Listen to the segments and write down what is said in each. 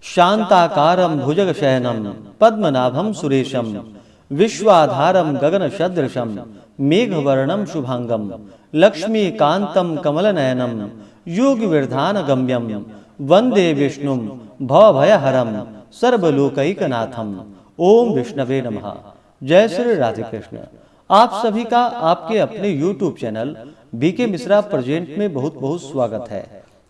शांताकारं भुजगशयनं पद्मनाभं सुरेशं विश्वाधारं गगनसदृशं मेघवर्णं शुभांगं लक्ष्मीकान्तं कमलनयनं योगिविरधानगम्यं वंदे विष्णुं भवभयहरं सर्वलोकैकनाथं। ओम विष्णवे नमः। जय श्री राधे कृष्ण। आप सभी का आपके अपने YouTube channel BK Mishra present में बहुत बहुत स्वागत है।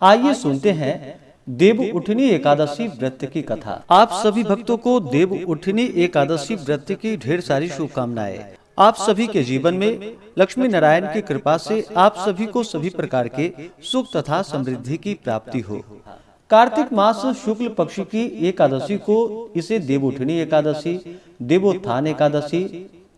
आइए सुनते हैं देव उठनी एकादशी व्रत की कथा। आप सभी भक्तों को देव उठनी एकादशी व्रत की ढेर सारी शुभकामनाएं। आप सभी के जीवन में लक्ष्मी नारायण की कृपा से आप सभी को सभी प्रकार के सुख तथा समृद्धि की प्राप्ति हो। कार्तिक मास शुक्ल पक्ष की एकादशी को इसे देव उठनी एकादशी, देवोत्थान एकादशी,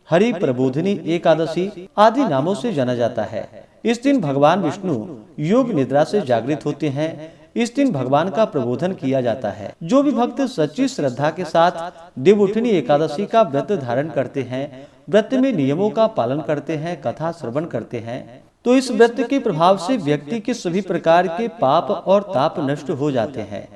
हरि प्रबोधिनी एकादशी आदि नामों से जाना जाता है। इस दिन भगवान विष्णु योग निद्रा से जागृत होते हैं। इस दिन भगवान का प्रबोधन किया जाता है। जो भी भक्त सच्ची श्रद्धा के साथ देव उठनी एकादशी का व्रत धारण करते हैं, व्रत में नियमों का पालन करते हैं, कथा श्रवण करते हैं, तो इस व्रत के प्रभाव से व्यक्ति के सभी प्रकार के पाप और ताप नष्ट हो जाते हैं।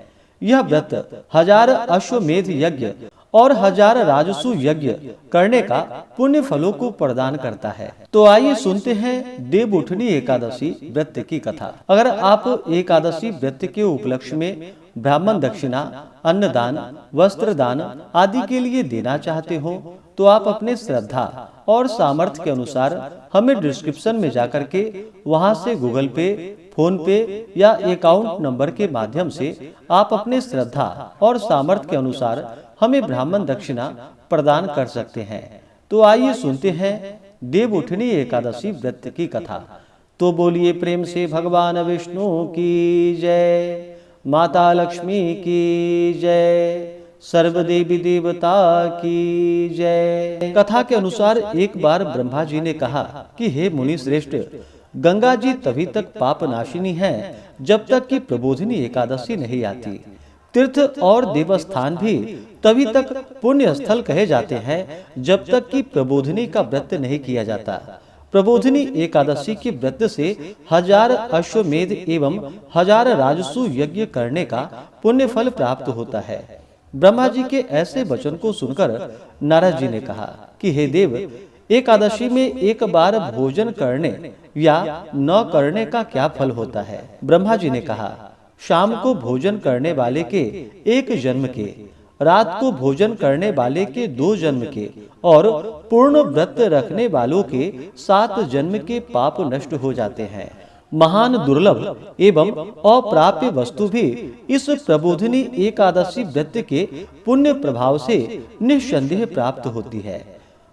यह व्रत 1000 अश्वमेध यज्ञ और 1000 राजसु यज्ञ करने का पुण्य फलों को प्रदान करता है। तो आइए सुनते हैं देव उठनी एकादशी व्रत की कथा। अगर आप एकादशी व्रत के उपलक्ष्य में ब्राह्मण दक्षिणा, अन्नदान, वस्त्र दान आदि के लिए देना चाहते हो तो आप अपने श्रद्धा और सामर्थ्य के अनुसार हमें डिस्क्रिप्शन में जाकर के वहां से गूगल पे, फोन पे या अकाउंट नंबर के माध्यम से आप अपने श्रद्धा और सामर्थ्य के अनुसार हमें ब्राह्मण दक्षिणा प्रदान कर सकते हैं। तो आइए सुनते हैं देव उठनी एकादशी व्रत की कथा। तो बोलिए प्रेम से भगवान विष्णु की जय, माता लक्ष्मी की जय, सर्व देवी देवता की जय। कथा के अनुसार एक बार ब्रह्मा जी ने कहा कि हे मुनि श्रेष्ठ, गंगा जी तभी तक पाप नाशिनी है जब तक कि प्रबोधिनी एकादशी नहीं आती। तीर्थ और देवस्थान भी तभी तक पुण्य स्थल कहे जाते हैं जब तक कि प्रबोधिनी का व्रत नहीं किया जाता। प्रबोधिनी एकादशी के व्रत से 1000 अश्वमेध एवं 1000 राजसु यज्ञ करने का पुण्य फल प्राप्त होता है। ब्रह्मा जी के ऐसे वचन को सुनकर नारद जी ने कहा कि हे देव, एकादशी में एक बार भोजन करने या न करने का क्या फल होता है? ब्रह्मा जी ने कहा, शाम को भोजन करने वाले के 1 जन्म के, रात को भोजन करने वाले के 2 जन्म के और पूर्ण व्रत रखने वालों के 7 जन्म के पाप नष्ट हो जाते हैं। महान दुर्लभ एवं अप्राप्य वस्तु भी इस प्रबोधिनी एकादशी व्रत के पुण्य प्रभाव से निस्संदेह प्राप्त होती है।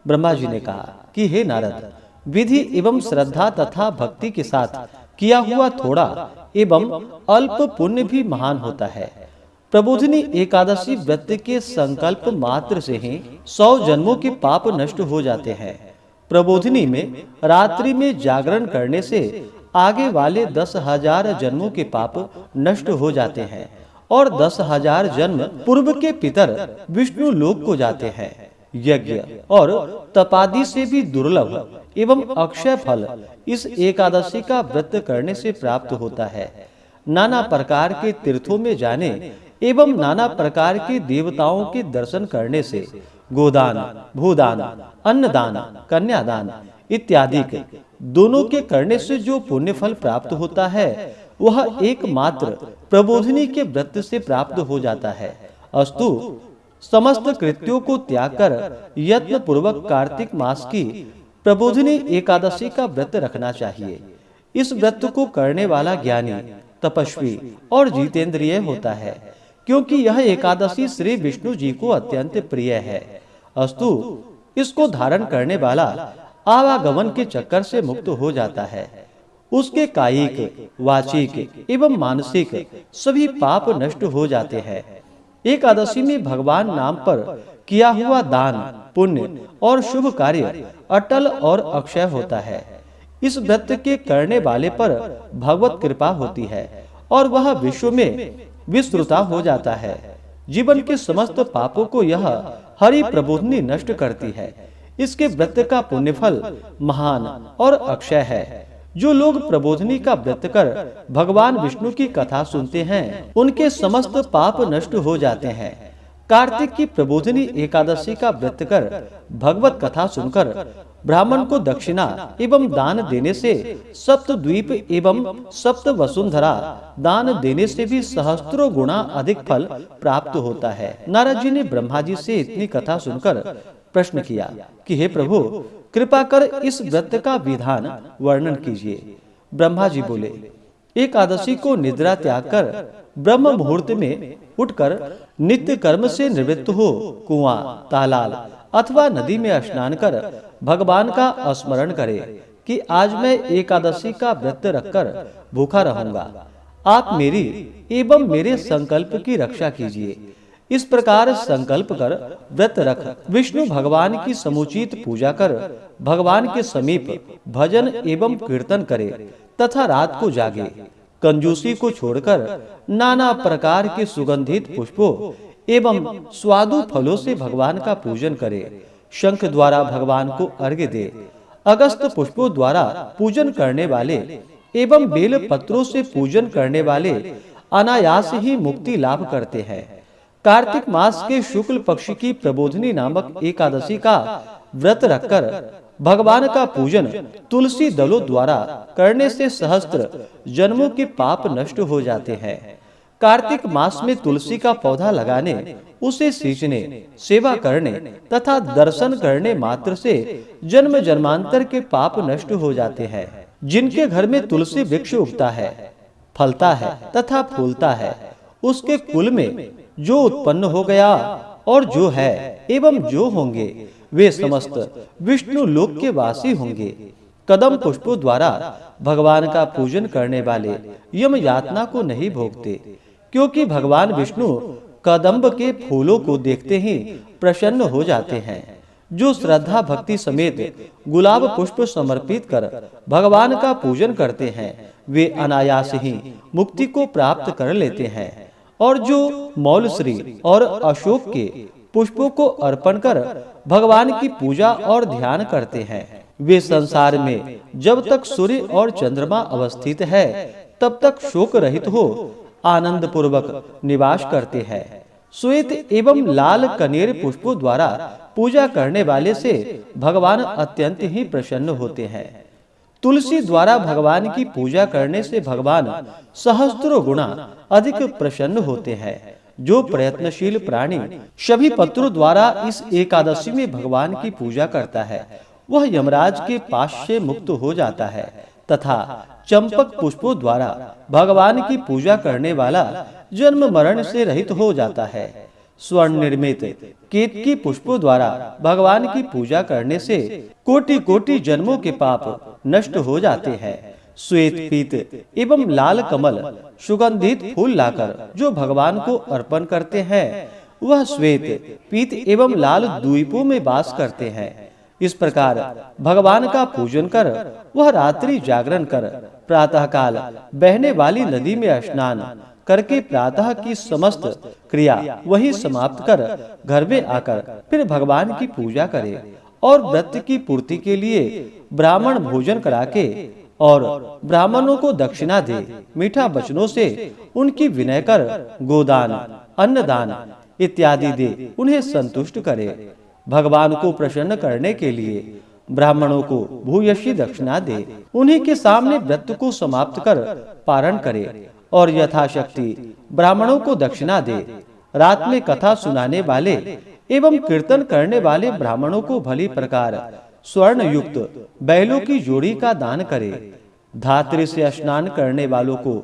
ब्रह्मा जी ने कहा कि हे नारद, विधि एवं श्रद्धा तथा भक्ति के साथ किया हुआ थोड़ा एवं अल्प पुण्य भी महान होता है। प्रबोधिनी एकादशी व्रत के संकल्प मात्र से ही 100 जन्मों के पाप नष्ट हो जाते हैं। प्रबोधिनी में रात्रि में जागरण करने से आगे वाले 10,000 जन्मों के पाप नष्ट हो जाते हैं और 10,000 जन्म पूर्व के पितर विष्णु लोक को जाते हैं। यज्ञ और तपादि से भी दुर्लभ एवं अक्षय फल इस एकादशी का व्रत करने से प्राप्त होता है। नाना प्रकार के तीर्थों में जाने एवं नाना प्रकार के देवताओं के दर्शन करने से गोदान, भूदान, अन्नदान, कन्यादान इत्यादि दोनों के करने से जो पुण्य फल प्राप्त होता है वह एकमात्र प्रबोधिनी के व्रत से प्राप्त हो जाता है। अस्तु, समस्त कृत्यों को त्याग कर यत्न पूर्वक कार्तिक मास की प्रबोधिनी एकादशी का व्रत रखना चाहिए। इस व्रत को करने वाला ज्ञानी, तपस्वी और जितेंद्रिय होता है, क्योंकि यह एकादशी श्री विष्णु जी को अत्यंत प्रिय है। अस्तु, इसको धारण करने वाला आवागमन के चक्कर से मुक्त हो जाता है। उसके कायिक, वाचिक एवं मानसिक सभी पाप नष्ट हो जाते हैं। एकादशी में भगवान नाम पर किया हुआ दान, पुण्य और शुभ कार्य अटल और अक्षय होता है। इस व्रत के करने वाले पर भगवत कृपा होती है और वह विश्व में विस्तृता हो जाता है। जीवन के समस्त पापों को यह हरि प्रबोधिनी नष्ट करती है। इसके व्रत का पुण्य फल महान और अक्षय है। जो लोग प्रबोधिनी का व्रत कर भगवान विष्णु की कथा सुनते हैं उनके समस्त पाप नष्ट हो जाते हैं। कार्तिक की प्रबोधिनी एकादशी का व्रत कर भगवत कथा सुनकर ब्राह्मण को दक्षिणा एवं दान देने से सप्तद्वीप एवं सप्त वसुंधरा दान देने से भी सहस्त्रों गुना अधिक फल प्राप्त होता है। नारद जी ने ब्रह्मा जी से इतनी कथा सुनकर प्रश्न किया कि हे प्रभु, कृपा कर इस व्रत का विधान वर्णन कीजिए। ब्रह्मा जी बोले, एकादशी को निद्रा त्याग कर ब्रह्म मुहूर्त में उठकर नित्य कर्म से निवृत्त हो कुआं, तालाब अथवा नदी में स्नान कर भगवान का स्मरण करे कि आज मैं एकादशी का व्रत रखकर भूखा रहूंगा। आप मेरी एवं मेरे संकल्प की रक्षा कीजिए। इस प्रकार संकल्प कर व्रत रख विष्णु भगवान की समुचित पूजा कर भगवान के समीप भजन एवं कीर्तन करे तथा रात को जागे। कंजूसी को छोड़कर नाना प्रकार के सुगंधित पुष्पों एवं स्वादु फलों से भगवान का पूजन करे। शंख द्वारा भगवान को अर्घ्य दे। अगस्त पुष्पों द्वारा पूजन करने वाले एवं बेल पत्रों से पूजन करने वाले अनायास ही मुक्ति लाभ करते हैं। कार्तिक मास के शुक्ल पक्ष की प्रबोधिनी नामक एकादशी का व्रत रखकर भगवान का पूजन तुलसी दलों द्वारा करने से सहस्त्र जन्मों के पाप नष्ट हो जाते हैं। कार्तिक मास में तुलसी का पौधा लगाने, उसे सींचने, सेवा करने तथा दर्शन करने मात्र से जन्म जन्मांतर के पाप नष्ट हो जाते हैं। जिनके घर में तुलसी वृक्ष उगता है, फलता है तथा फूलता है, उसके कुल में जो उत्पन्न हो गया और जो है एवं जो होंगे वे समस्त विष्णु लोक के वासी होंगे। कदम पुष्पों द्वारा भगवान का पूजन करने वाले यम यातना को नहीं भोगते, क्योंकि भगवान विष्णु कदम्ब के फूलों को देखते ही प्रसन्न हो जाते हैं। जो श्रद्धा भक्ति समेत गुलाब पुष्प समर्पित कर भगवान का पूजन करते हैं वे अनायास ही मुक्ति को प्राप्त कर लेते हैं। और जो मौलश्री और अशोक के पुष्पों को अर्पण कर भगवान की पूजा और ध्यान करते हैं वे संसार में जब तक सूर्य और चंद्रमा अवस्थित है तब तक शोक रहित हो आनंद पूर्वक निवास करते हैं। श्वेत एवं लाल कनेर पुष्पों द्वारा पूजा करने वाले से भगवान अत्यंत ही प्रसन्न होते हैं। तुलसी द्वारा भगवान की पूजा करने से भगवान सहस्त्रों गुना अधिक प्रसन्न होते हैं। जो प्रयत्नशील प्राणी सभी पत्रों द्वारा इस एकादशी में भगवान की पूजा करता है वह यमराज के पाश से मुक्त हो जाता है तथा चंपक पुष्पों द्वारा भगवान की पूजा करने वाला जन्म मरण से रहित हो जाता है। स्वर्ण निर्मित केतकी पुष्पों द्वारा भगवान की पूजा करने से कोटि कोटि जन्मों के पाप नष्ट हो जाते हैं। श्वेत पीत एवं लाल कमल सुगंधित फूल लाकर जो भगवान को अर्पण करते हैं वह श्वेत पीत एवं लाल द्वीपों में वास करते हैं। इस प्रकार भगवान का पूजन कर वह रात्रि जागरण कर प्रातः काल बहने वाली नदी में स्नान करके प्रातः की समस्त क्रिया वही समाप्त कर घर में आकर फिर भगवान की पूजा करे और व्रत की पूर्ति के लिए ब्राह्मण भोजन करा के और ब्राह्मणों को दक्षिणा दे, मीठा वचनों से उनकी विनय कर गोदान, अन्नदान इत्यादि दे उन्हें संतुष्ट करे। भगवान को प्रसन्न करने के लिए ब्राह्मणों को भूयसी दक्षिणा दे, उन्हीं के सामने व्रत को समाप्त कर पारण करे और यथाशक्ति ब्राह्मणों को दक्षिणा दे। रात में कथा सुनाने वाले एवं कीर्तन करने वाले ब्राह्मणों को भली प्रकार स्वर्ण युक्त बैलों की जोड़ी का दान करे। धात्री से स्नान करने वालों को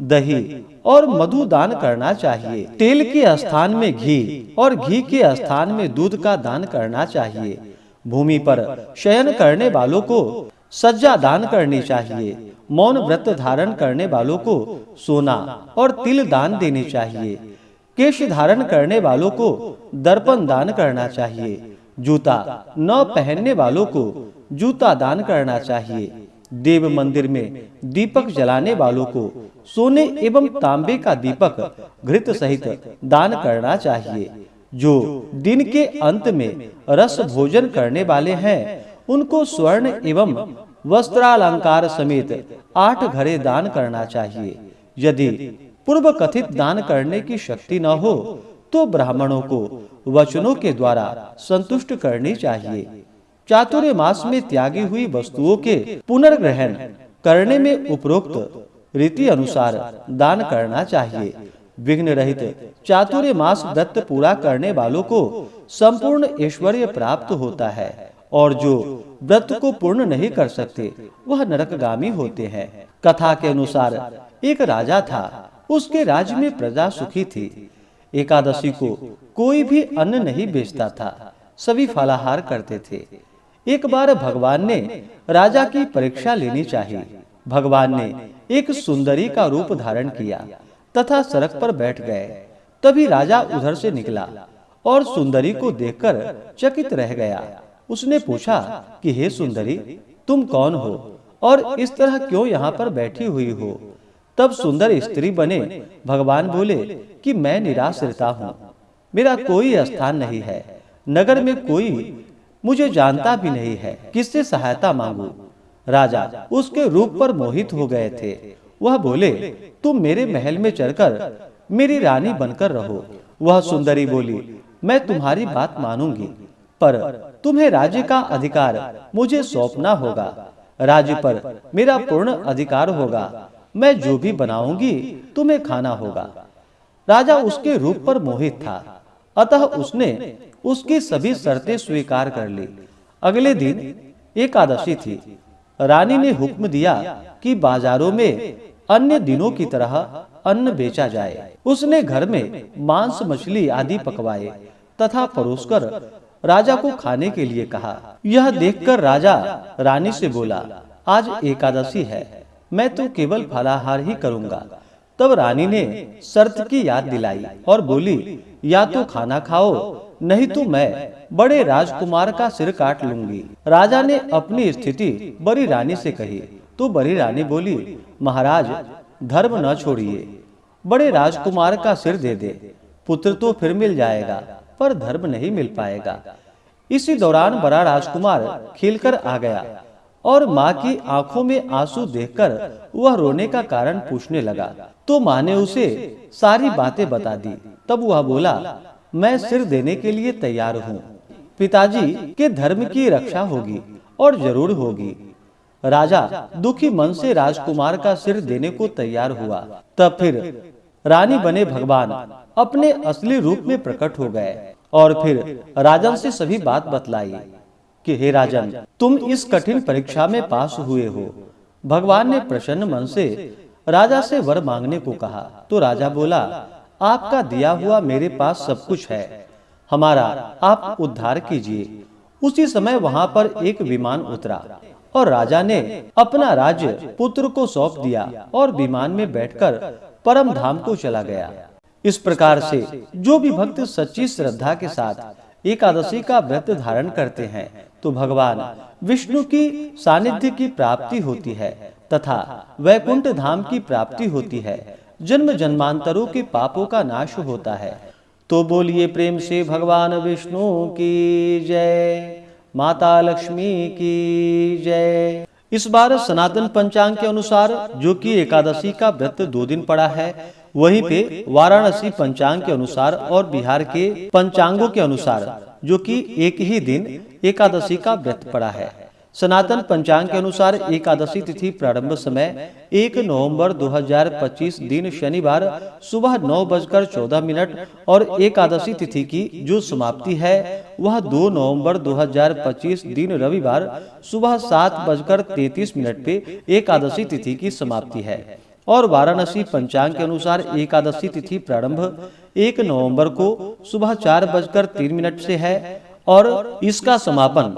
दही और मधु दान करना चाहिए। तेल के स्थान में घी और घी के स्थान में दूध का दान करना चाहिए। भूमि पर शयन करने वालों को सज्जा दान करनी चाहिए। मौन व्रत धारण करने वालों को सोना और तिल दान देने चाहिए। केश धारण करने वालों को दर्पण दान करना चाहिए। जूता न पहनने वालों को जूता दान करना चाहिए। देव मंदिर में दीपक जलाने वालों को सोने एवं तांबे का दीपक घृत सहित दान करना चाहिए। जो दिन के अंत में रस भोजन करने वाले हैं उनको स्वर्ण एवं वस्त्रालंकार समेत 8 घड़े दान करना चाहिए। यदि पूर्व कथित दान करने की शक्ति न हो तो ब्राह्मणों को वचनों के द्वारा संतुष्ट करनी चाहिए। चातुर्य मास में त्यागी हुई वस्तुओं के पुनर्ग्रहण करने में उपरोक्त रीति अनुसार दान करना चाहिए। विघ्न रहित चातुर्य मास व्रत पूरा करने वालों को संपूर्ण ऐश्वर्य प्राप्त होता है और जो व्रत को पूर्ण नहीं कर सकते वह नरकगामी होते हैं। कथा के अनुसार एक राजा था, उसके राज्य में प्रजा सुखी थी। एकादशी को कोई भी अन्न नहीं बेचता था, सभी फलाहार करते थे। एक बार भगवान ने राजा की परीक्षा लेनी चाहिए। भगवान ने एक सुंदरी का रूप धारण किया तथा सड़क पर बैठ गए। तभी राजा उधर से निकला और सुंदरी को देखकर चकित रह गया। उसने पूछा कि हे सुंदरी, तुम कौन हो और इस तरह क्यों यहाँ पर बैठी हुई हो? तब सुंदर स्त्री बने भगवान बोले कि मैं निराश्रिता हूँ, मेरा कोई स्थान नहीं है, नगर में कोई मुझे जानता भी नहीं है, किससे सहायता मांगू? राजा उसके रूप पर मोहित हो गए थे। वह बोले, तुम मेरे महल में चढ़कर मेरी रानी बनकर रहो। वह सुंदरी बोली, मैं तुम्हारी बात मानूंगी, पर तुम्हें राज्य का अधिकार मुझे सौंपना होगा। राज्य पर मेरा पूर्ण अधिकार होगा, मैं जो भी बनाऊंगी तुम्हें खाना होगा। राजा उसके रूप पर मोहित था, अतः उसने उसकी सभी शर्तें स्वीकार कर ली। अगले दिन एकादशी थी। रानी ने हुक्म दिया कि बाजारों में अन्य दिनों की तरह अन्न बेचा जाए। उसने घर में मांस मछली आदि पकवाए तथा परोसकर राजा को खाने के लिए कहा। यह देखकर राजा रानी से बोला, आज एकादशी है, मैं तो केवल फलाहार ही करूंगा। तब रानी ने शर्त की याद दिलाई और बोली, या तो खाना खाओ, नहीं तो मैं बड़े राजकुमार का सिर काट लूंगी। राजा ने अपनी स्थिति बड़ी रानी से कही तो बड़ी रानी बोली, महाराज धर्म न छोड़िए, बड़े राजकुमार का सिर दे दे, पुत्र तो फिर मिल जाएगा पर धर्म नहीं मिल पाएगा। इसी दौरान बड़ा राजकुमार खिलकर आ गया और माँ की आंखों में आंसू देखकर वह रोने का कारण पूछने लगा। तो माँ ने उसे सारी बातें बता दी। तब वह बोला, मैं सिर देने के लिए तैयार हूँ, पिताजी के धर्म की रक्षा होगी और जरूर होगी। राजा दुखी मन से राजकुमार का सिर देने को तैयार हुआ। तब फिर रानी बने भगवान अपने असली रूप में प्रकट हो गए और फिर राजन से सभी बात बतलाई कि हे राजन, तुम इस कठिन परीक्षा में पास हुए हो। भगवान ने प्रसन्न मन से राजा से वर मांगने को कहा तो राजा बोला, आपका दिया हुआ मेरे पास सब कुछ है, हमारा आप उद्धार कीजिए। उसी समय वहां पर एक विमान उतरा और राजा ने अपना राज्य पुत्र को सौंप दिया और विमान में बैठकर परम धाम को चला गया। इस प्रकार से जो भी भक्त सच्ची श्रद्धा के साथ एकादशी का व्रत धारण करते हैं तो भगवान विष्णु की सानिध्य की प्राप्ति होती है तथा वैकुंठ धाम की प्राप्ति होती है। जन्म जन्मांतरों के पापों का नाश होता है। तो बोलिए प्रेम से भगवान विष्णु की जय, माता लक्ष्मी की जय। इस बार सनातन पंचांग के अनुसार जो कि एकादशी का व्रत 2 दिन पड़ा है, वहीं पे वाराणसी पंचांग के अनुसार और बिहार के पंचांगों के अनुसार जो कि एक ही दिन एकादशी का व्रत पड़ा है। सनातन पंचांग के अनुसार एकादशी तिथि प्रारंभ समय 1 नवंबर 2025 दिन शनिवार सुबह 9:14 और एकादशी तिथि की जो समाप्ति है वह 2 नवंबर 2025 दिन रविवार सुबह 7:33 पे एकादशी तिथि की समाप्ति है। और वाराणसी पंचांग के अनुसार एकादशी तिथि प्रारंभ 1 नवंबर को सुबह 4:03 से है और इसका समापन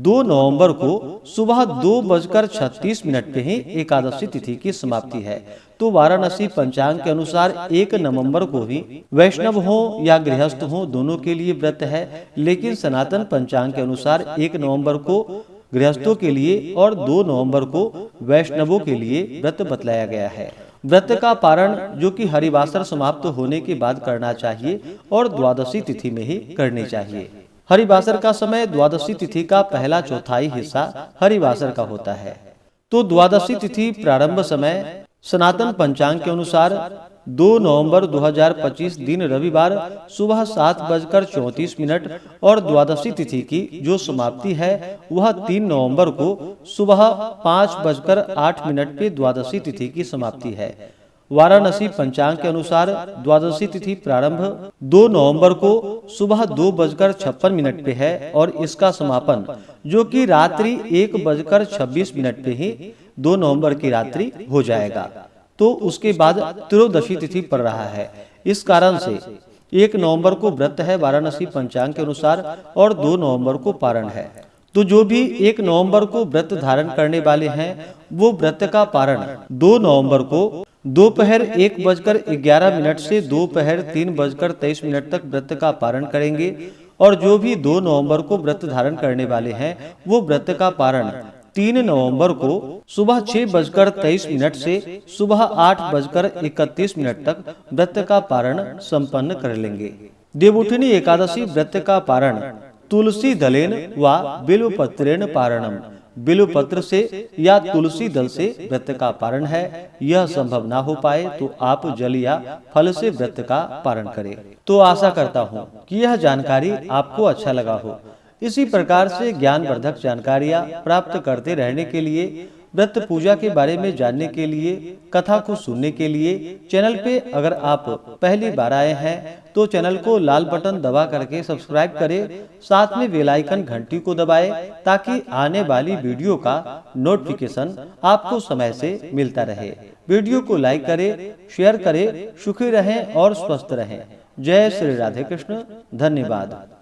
2 नवंबर को सुबह 2:36 पे ही एकादशी तिथि की समाप्ति है। तो वाराणसी पंचांग के अनुसार 1 नवंबर को ही वैष्णव हो या गृहस्थ हो दोनों के लिए व्रत है, लेकिन सनातन पंचांग के अनुसार 1 नवंबर को गृहस्थों के लिए और 2 नवंबर को वैष्णवों के लिए व्रत बतलाया गया है। व्रत का पारण जो कि हरिवासर समाप्त होने के बाद करना चाहिए और द्वादशी तिथि में ही करनी चाहिए। हरिवासर का समय द्वादशी तिथि का पहला चौथाई हिस्सा हरिवासर का होता है। तो द्वादशी तिथि प्रारंभ समय सनातन पंचांग के अनुसार 2 नवंबर 2025 दिन रविवार सुबह 7:34 और द्वादशी तिथि की जो समाप्ति है वह 3 नवंबर को सुबह 5:08 पे द्वादशी तिथि की समाप्ति है। वाराणसी पंचांग के अनुसार द्वादशी तिथि प्रारंभ 2 नवंबर को सुबह 2:56 पे है और इसका समापन जो कि रात्रि 1:26 पे ही 2 नवंबर की रात्रि हो जाएगा। तो उसके बाद त्रयोदशी तिथि पड़ रहा है। इस कारण से 1 नवंबर को व्रत है वाराणसी पंचांग के अनुसार और 2 नवंबर को पारण है। तो जो भी 1 नवंबर को व्रत धारण करने वाले हैं वो व्रत का पारण 2 नवंबर को दोपहर 1:11 से दोपहर 3:23 तक व्रत का पारण करेंगे और जो भी 2 नवंबर को व्रत धारण करने वाले हैं वो व्रत का पारण 3 नवंबर को सुबह 6:23 से सुबह 8:31 तक व्रत का पारण संपन्न कर लेंगे। देवउठनी एकादशी व्रत का पारण तुलसी दलेन व बिल्वपत्रेण पारणम, बिल्वपत्र से या तुलसी दल से व्रत का पारण है। यह संभव ना हो पाए तो आप जल या फल से व्रत का पारण करें। तो आशा करता हूँ कि यह जानकारी आपको अच्छा लगा हो। इसी प्रकार से ज्ञानवर्धक जानकारियाँ प्राप्त करते रहने के लिए, व्रत पूजा के बारे में जानने के लिए, कथा को सुनने के लिए चैनल पे अगर आप पहली बार आए हैं तो चैनल को लाल बटन दबा करके सब्सक्राइब करें, साथ में बेल आइकन घंटी को दबाएं ताकि आने वाली वीडियो का नोटिफिकेशन आपको समय से मिलता रहे। वीडियो को लाइक करें, शेयर करें। सुखी रहें और स्वस्थ रहें। जय श्री राधे कृष्ण। धन्यवाद।